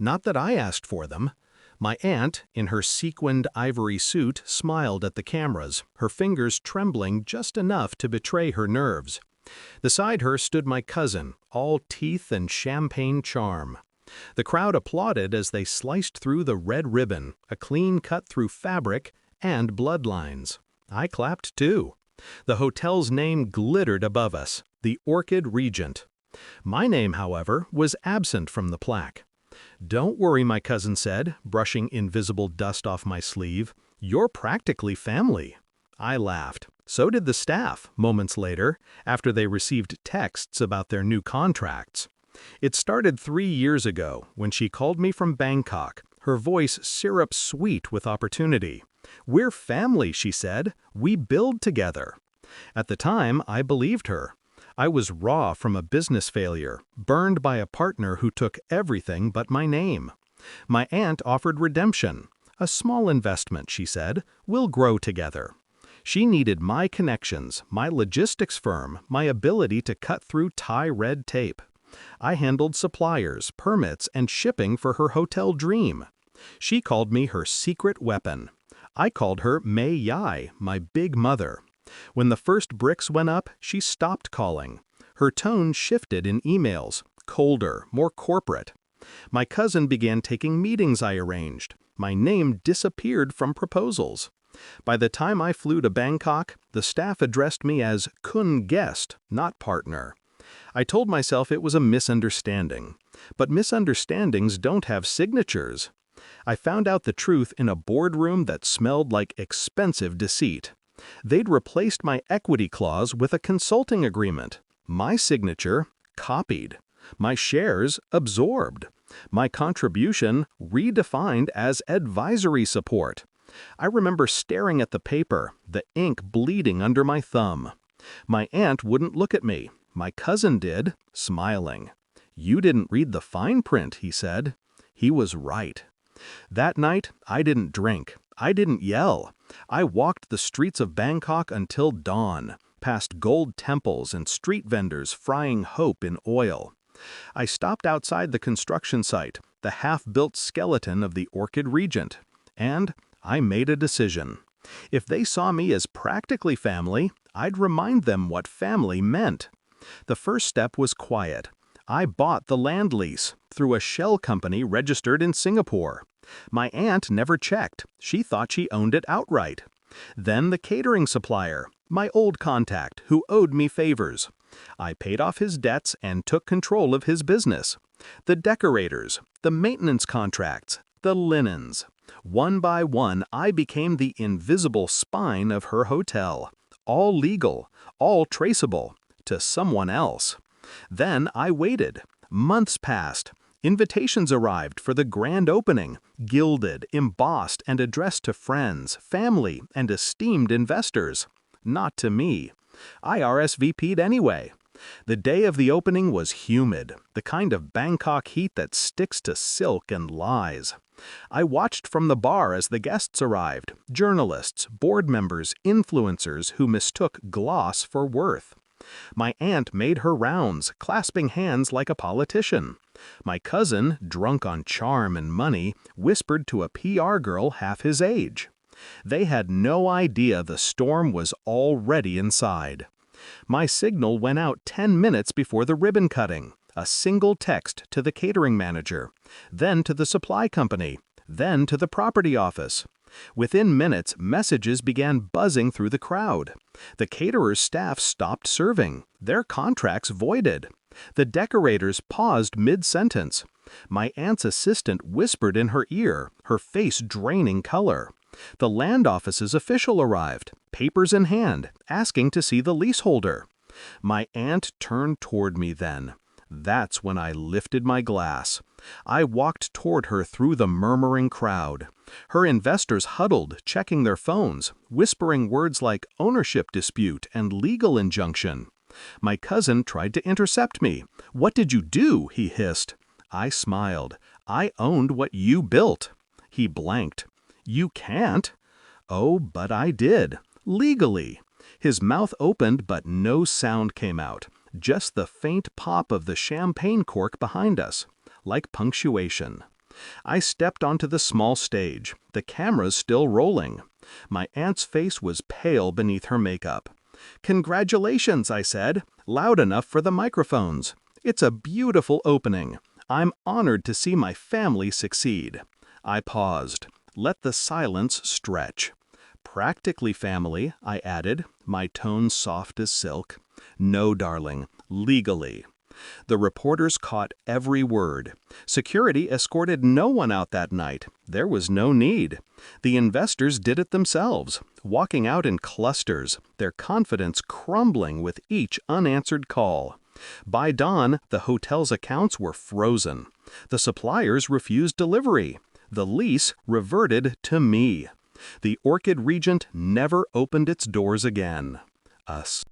Not that I asked for them. My aunt, in her sequined ivory suit, smiled at the cameras, her fingers trembling just enough to betray her nerves. Beside her stood my cousin, all teeth and champagne charm. The crowd applauded as they sliced through the red ribbon, a clean cut through fabric and bloodlines. I clapped too. The hotel's name glittered above us, the Orchid Regent. My name, however, was absent from the plaque. "Don't worry," my cousin said, brushing invisible dust off my sleeve. "You're practically family." I laughed. So did the staff, moments later, after they received texts about their new contracts. It started 3 years ago, when she called me from Bangkok, her voice syrup-sweet with opportunity. "We're family," she said. "We build together." At the time, I believed her. I was raw from a business failure, burned by a partner who took everything but my name. My aunt offered redemption. "A small investment," she said. "We'll grow together." She needed my connections, my logistics firm, my ability to cut through Thai red tape. I handled suppliers, permits, and shipping for her hotel dream. She called me her secret weapon. I called her Mei Yai, my big mother. When the first bricks went up, she stopped calling. Her tone shifted in emails, colder, more corporate. My cousin began taking meetings I arranged. My name disappeared from proposals. By the time I flew to Bangkok, the staff addressed me as Kun guest, not partner. I told myself it was a misunderstanding. But misunderstandings don't have signatures. I found out the truth in a boardroom that smelled like expensive deceit. They'd replaced my equity clause with a consulting agreement. My signature, copied. My shares, absorbed. My contribution, redefined as advisory support. I remember staring at the paper, the ink bleeding under my thumb. My aunt wouldn't look at me. My cousin did, smiling. "You didn't read the fine print," he said. He was right. That night, I didn't drink. I didn't yell. I walked the streets of Bangkok until dawn, past gold temples and street vendors frying hope in oil. I stopped outside the construction site, the half-built skeleton of the Orchid Regent, and I made a decision. If they saw me as practically family, I'd remind them what family meant. The first step was quiet. I bought the land lease through a shell company registered in Singapore. My aunt never checked. She thought she owned it outright. Then the catering supplier, my old contact, who owed me favors. I paid off his debts and took control of his business. The decorators, the maintenance contracts, the linens. One by one, I became the invisible spine of her hotel. All legal, all traceable, to someone else. Then I waited. Months passed. Invitations arrived for the grand opening, gilded, embossed, and addressed to friends, family, and esteemed investors. Not to me. I RSVP'd anyway. The day of the opening was humid, the kind of Bangkok heat that sticks to silk and lies. I watched from the bar as the guests arrived, journalists, board members, influencers who mistook gloss for worth. My aunt made her rounds, clasping hands like a politician. My cousin, drunk on charm and money, whispered to a PR girl half his age. They had no idea the storm was already inside. My signal went out 10 minutes before the ribbon cutting. A single text to the catering manager, then to the supply company, then to the property office. Within minutes, messages began buzzing through the crowd. The caterer's staff stopped serving, their contracts voided. The decorators paused mid-sentence. My aunt's assistant whispered in her ear, her face draining color. The land office's official arrived, papers in hand, asking to see the leaseholder. My aunt turned toward me then. That's when I lifted my glass. I walked toward her through the murmuring crowd. Her investors huddled, checking their phones, whispering words like ownership dispute and legal injunction. My cousin tried to intercept me. "What did you do?" he hissed. I smiled. "I owned what you built." He blanked. "You can't." "Oh, but I did. Legally." His mouth opened, but no sound came out. Just the faint pop of the champagne cork behind us, like punctuation. I stepped onto the small stage, the cameras still rolling. My aunt's face was pale beneath her makeup. "Congratulations," I said, loud enough for the microphones. "It's a beautiful opening. I'm honored to see my family succeed." I paused. Let the silence stretch. "Practically family," I added, my tone soft as silk. "No, darling, legally." The reporters caught every word. Security escorted no one out that night. There was no need. The investors did it themselves, walking out in clusters, their confidence crumbling with each unanswered call. By dawn, the hotel's accounts were frozen. The suppliers refused delivery. The lease reverted to me. The Orchid Regent never opened its doors again. Us.